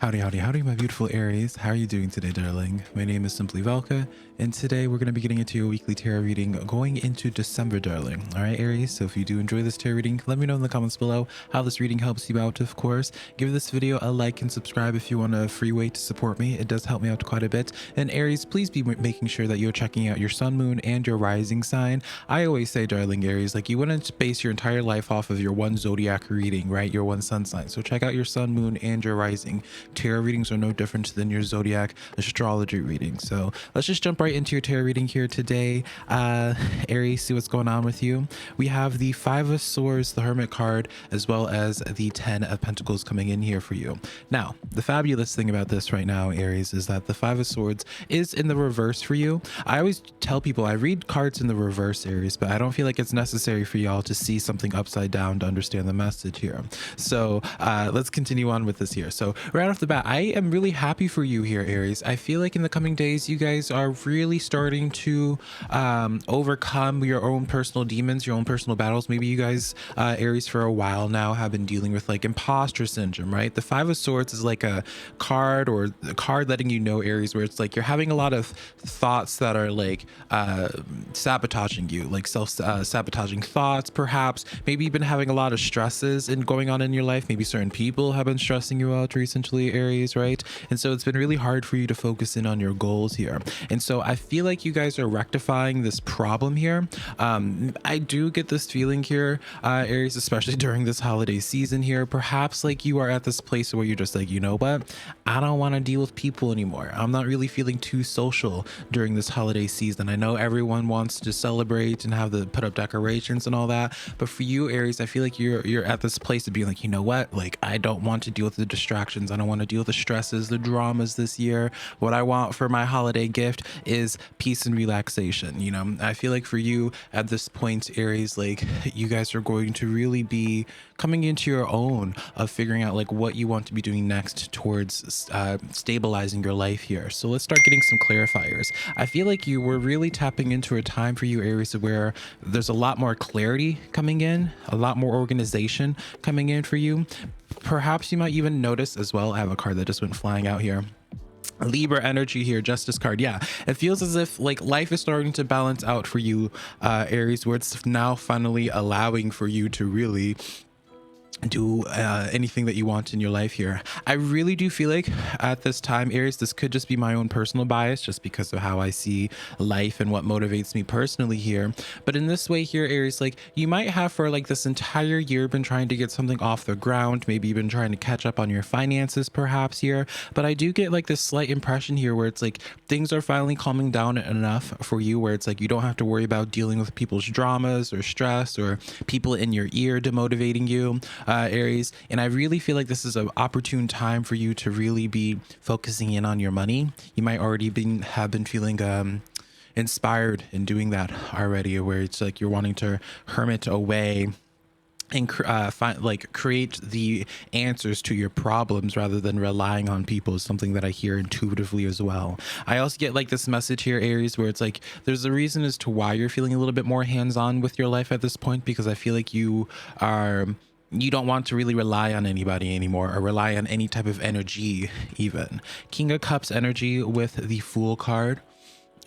Howdy, howdy, howdy, my beautiful Aries. How are you doing today, darling? My name is SimplyVelca, and today we're going to be getting into your weekly tarot reading going into December, darling. All right, Aries, so if you do enjoy this tarot reading, let me know in the comments below how this reading helps you out, of course. Give this video a like and subscribe if you want a free way to support me. It does help me out quite a bit. And Aries, please be making sure that you're checking out your sun, moon, and your rising sign. I always say, darling Aries, like you wouldn't base your entire life off of your one zodiac reading, right? Your one sun sign. So check out your sun, moon, and your rising. Tarot readings are no different than your zodiac astrology reading. So let's just jump right into your tarot reading here today. Aries, see what's going on with you. We have the Five of Swords, the Hermit card, as well as the 10 of Pentacles coming in here for you. Now, the fabulous thing about this right now, Aries, is that the Five of Swords is in the reverse for you. I always tell people I read cards in the reverse, Aries, but I don't feel like it's necessary for y'all to see something upside down to understand the message here. So let's continue on with this here. So right off the bat, I am really happy for you here, Aries. I feel like in the coming days, you guys are really starting to overcome your own personal demons, your own personal battles. Maybe you guys, Aries, for a while now have been dealing with like imposter syndrome, right? The Five of Swords is like a card, or a card letting you know, Aries, where it's like you're having a lot of thoughts that are like sabotaging you, like self-sabotaging thoughts, perhaps. Maybe you've been having a lot of stresses and going on in your life. Maybe certain people have been stressing you out recently, Aries, right? And so it's been really hard for you to focus in on your goals here. And so I feel like you guys are rectifying this problem here. I do get this feeling here, Aries, especially during this holiday season here. Perhaps like you are at this place where you're just like, you know what? I don't want to deal with people anymore. I'm not really feeling too social during this holiday season. I know everyone wants to celebrate and have the put up decorations and all that, but for you, Aries, I feel like you're at this place of being like, you know what? Like, I don't want to deal with the distractions. I don't want to deal with the stresses, the dramas this year. What I want for my holiday gift is peace and relaxation. You know, I feel like for you at this point, Aries, like you guys are going to really be coming into your own of figuring out like what you want to be doing next towards stabilizing your life here. So let's start getting some clarifiers. I feel like you were really tapping into a time for you, Aries, where there's a lot more clarity coming in, a lot more organization coming in for you. Perhaps you might even notice as well, I have a card that just went flying out here, Libra energy here, Justice card. Yeah, it feels as if like life is starting to balance out for you, Aries, where it's now finally allowing for you to really do anything that you want in your life here. I really do feel like at this time, Aries, this could just be my own personal bias just because of how I see life and what motivates me personally here. But in this way here, Aries, like you might have for like this entire year been trying to get something off the ground. Maybe you've been trying to catch up on your finances perhaps here. But I do get like this slight impression here where it's like things are finally calming down enough for you where it's like you don't have to worry about dealing with people's dramas or stress or people in your ear demotivating you, Aries. And I really feel like this is an opportune time for you to really be focusing in on your money. You might already have been feeling inspired in doing that already, where it's like you're wanting to hermit away and create the answers to your problems rather than relying on people is something that I hear intuitively as well. I also get like this message here, Aries, where it's like there's a reason as to why you're feeling a little bit more hands-on with your life at this point, because I feel like you don't want to really rely on anybody anymore or rely on any type of energy even. King of Cups energy with the Fool card.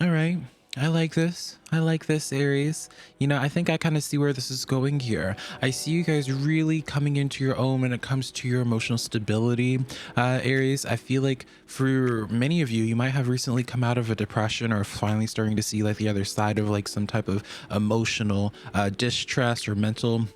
All right. I like this. I like this, Aries. You know, I think I kind of see where this is going here. I see you guys really coming into your own when it comes to your emotional stability, Aries. I feel like for many of you, you might have recently come out of a depression or finally starting to see like the other side of like some type of emotional distress or mental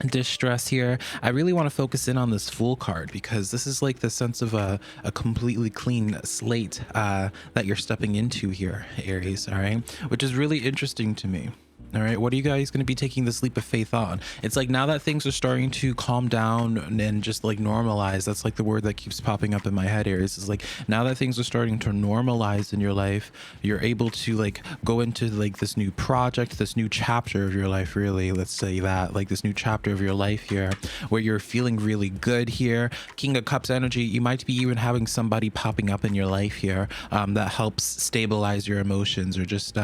distress here. I really want to focus in on this Fool card because this is like the sense of a completely clean slate that you're stepping into here, Aries. All right, which is really interesting to me. All right, what are you guys going to be taking this leap of faith on? It's like now that things are starting to calm down and just like normalize, that's like the word that keeps popping up in my head, Aries. Is like now that things are starting to normalize in your life, you're able to like go into like this new project, this new chapter of your life, really, let's say that, like this new chapter of your life here where you're feeling really good here. King of Cups energy, you might be even having somebody popping up in your life here that helps stabilize your emotions or just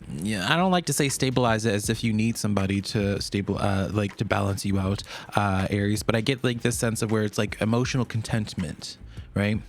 Yeah, I don't like to say stabilize it as if you need somebody to like to balance you out, Aries, but I get like this sense of where it's like emotional contentment, right?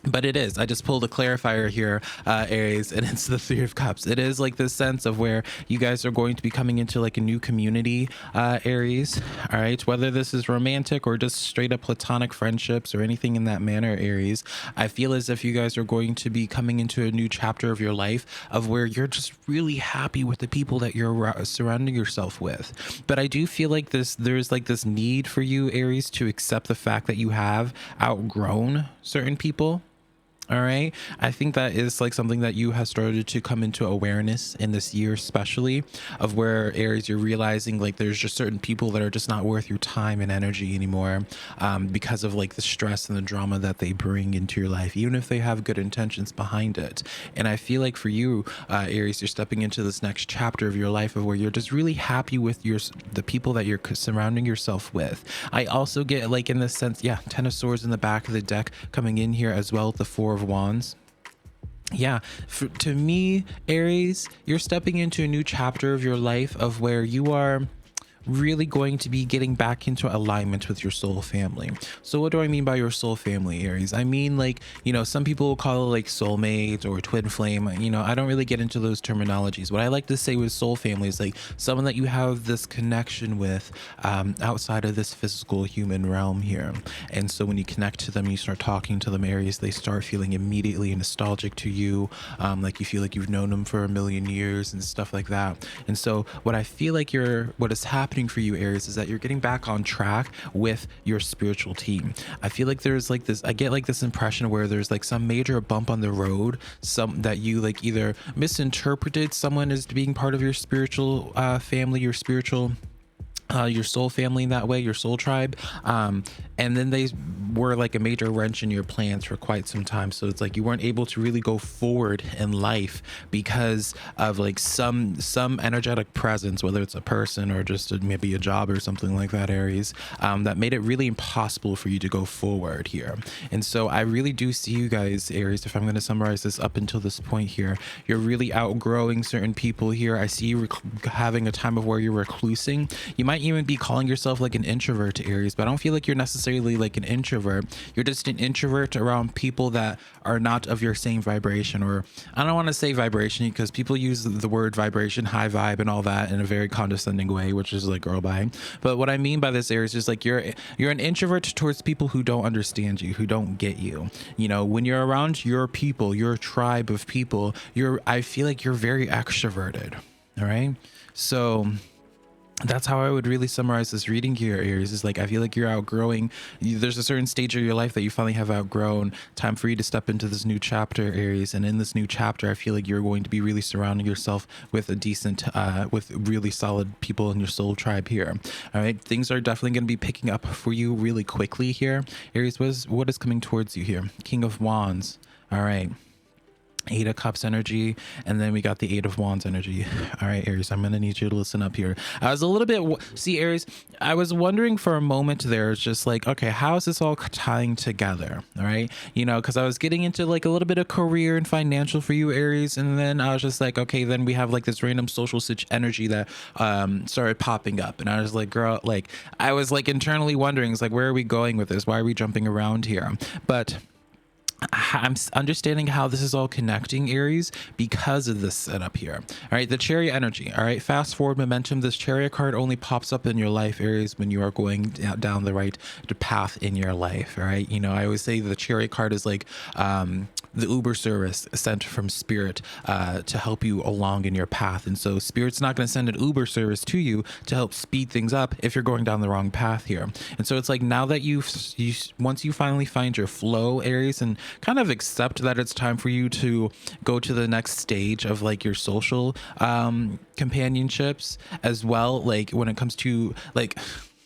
But it is. I just pulled a clarifier here, Aries, and it's the Three of Cups. It is like this sense of where you guys are going to be coming into like a new community, Aries. All right. Whether this is romantic or just straight up platonic friendships or anything in that manner, Aries, I feel as if you guys are going to be coming into a new chapter of your life of where you're just really happy with the people that you're surrounding yourself with. But I do feel like there's like this need for you, Aries, to accept the fact that you have outgrown certain people. All right. I think that is like something that you have started to come into awareness in this year, especially of where, Aries, you're realizing like there's just certain people that are just not worth your time and energy anymore, because of like the stress and the drama that they bring into your life, even if they have good intentions behind it. And I feel like for you, Aries, you're stepping into this next chapter of your life of where you're just really happy with the people that you're surrounding yourself with. I also get like in this sense, yeah, Ten of Swords in the back of the deck coming in here as well, the Four of Wands. Yeah, to me, Aries, you're stepping into a new chapter of your life of where you are really going to be getting back into alignment with your soul family. So what do I mean by your soul family, Aries? I mean, like, you know, some people will call it like soulmate or twin flame. You know, I don't really get into those terminologies. What I like to say with soul family is like someone that you have this connection with, outside of this physical human realm here. And so when you connect to them, you start talking to them, Aries, they start feeling immediately nostalgic to you. Like you feel like you've known them for a million years and stuff like that. And so what I feel like what is happening for you, Aries, is that you're getting back on track with your spiritual team. I feel like there's like this, I get like this impression where there's like some major bump on the road, some that you like either misinterpreted someone as being part of your spiritual family, your soul family in that way, your soul tribe, and then they were like a major wrench in your plans for quite some time. So it's like you weren't able to really go forward in life because of like some energetic presence, whether it's a person or just maybe a job or something like that, Aries, that made it really impossible for you to go forward here. And so I really do see you guys, Aries, if I'm going to summarize this up until this point here, you're really outgrowing certain people here. I see you having a time of where you're reclusing. You might even be calling yourself like an introvert, Aries, but I don't feel like you're necessarily like an introvert. You're just an introvert around people that are not of your same vibration, or I don't want to say vibration because people use the word vibration, high vibe and all that in a very condescending way, which is like girl bye. But what I mean by this, Aries, is like you're an introvert towards people who don't understand you, who don't get you. You know, when you're around your people, your tribe of people, I feel like you're very extroverted. All right. So that's how I would really summarize this reading here, Aries, is like I feel like you're outgrowing, there's a certain stage of your life that you finally have outgrown. Time for you to step into this new chapter, Aries, and in this new chapter I feel like you're going to be really surrounding yourself with a decent with really solid people in your soul tribe here. All right, things are definitely going to be picking up for you really quickly here, Aries. What is coming towards you here? King of Wands. All right, Eight of Cups energy, and then we got the Eight of Wands energy. All right, Aries, I'm gonna need you to listen up here. I was a little bit see, Aries, I was wondering for a moment there, it's just like, okay, how is this all tying together? All right, you know, because I was getting into like a little bit of career and financial for you, Aries, and then I was just like, okay, then we have like this random social energy that started popping up, and I was like, girl, like I was like internally wondering, it's like, where are we going with this? Why are we jumping around here? But I'm understanding how this is all connecting, Aries, because of this setup here. All right, the Chariot energy. All right, fast forward momentum. This Chariot card only pops up in your life, Aries, when you are going down the right path in your life. All right, you know, I always say the Chariot card is like the Uber service sent from Spirit to help you along in your path. And so Spirit's not going to send an Uber service to you to help speed things up if you're going down the wrong path here. And so it's like now that once you finally find your flow, Aries, and kind of accept that it's time for you to go to the next stage of like your social companionships as well, like when it comes to like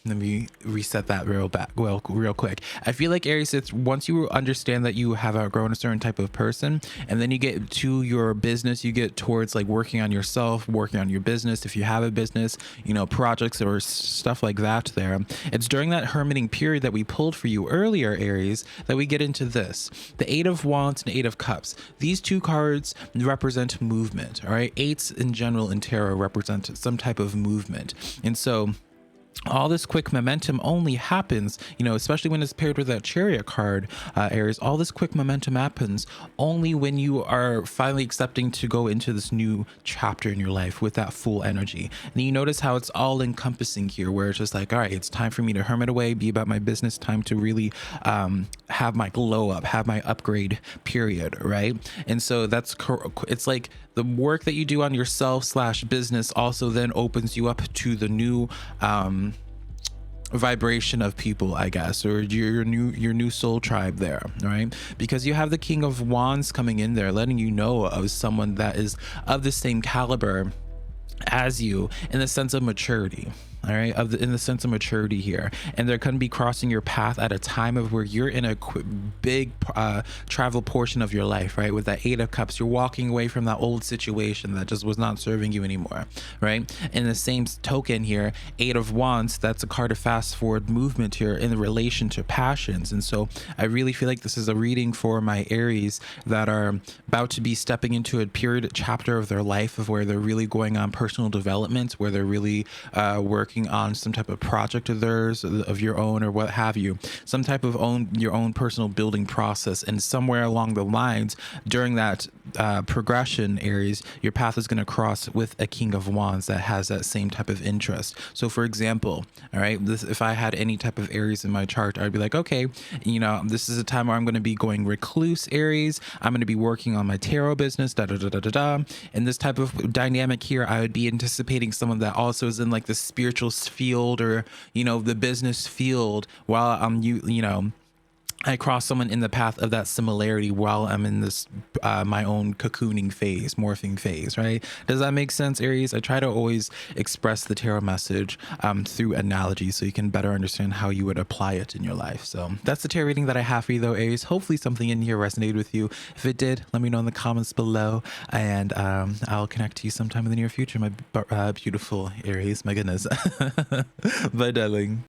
let me reset that real quick. I feel like Aries, it's once you understand that you have outgrown a certain type of person, and then you get to your business, you get towards like working on yourself, working on your business. If you have a business, you know, projects or stuff like that there. It's during that hermiting period that we pulled for you earlier, Aries, that we get into this. The Eight of Wands and Eight of Cups. These two cards represent movement, all right? Eights in general in tarot represent some type of movement. And so all this quick momentum only happens, you know, especially when it's paired with that Chariot card, Aries. All this quick momentum happens only when you are finally accepting to go into this new chapter in your life with that full energy. And you notice how it's all encompassing here, where it's just like, all right, it's time for me to hermit away, be about my business, time to really have my glow up, have my upgrade period, right? And so it's like the work that you do on yourself slash business also then opens you up to the new vibration of people, I guess, or your new soul tribe there, right? Because you have the King of Wands coming in there, letting you know of someone that is of the same caliber as you in the sense of maturity. All right, in the sense of maturity here, and they're going to be crossing your path at a time of where you're in a big travel portion of your life, right? With that Eight of Cups, you're walking away from that old situation that just was not serving you anymore, right? In the same token here, Eight of Wands, that's a card of fast forward movement here in relation to passions. And so I really feel like this is a reading for my Aries that are about to be stepping into a period chapter of their life of where they're really going on personal development, where they're really working on some type of project of theirs, of your own, or what have you, some type of your own personal building process. And somewhere along the lines during that progression, Aries, your path is going to cross with a King of Wands that has that same type of interest. So for example, all right, if I had any type of Aries in my chart, I'd be like, okay, you know, this is a time where I'm going to be going recluse, Aries. I'm going to be working on my tarot business, in this type of dynamic here. I would be anticipating someone that also is in like the spiritual field, or you know, the business field, while you know, I cross someone in the path of that similarity while I'm in this my own cocooning phase, morphing phase, right? Does that make sense, Aries? I try to always express the tarot message through analogy so you can better understand how you would apply it in your life. So that's the tarot reading that I have for you though, Aries. Hopefully something in here resonated with you. If it did, let me know in the comments below, and I'll connect to you sometime in the near future, my beautiful Aries. My goodness. Bye, darling.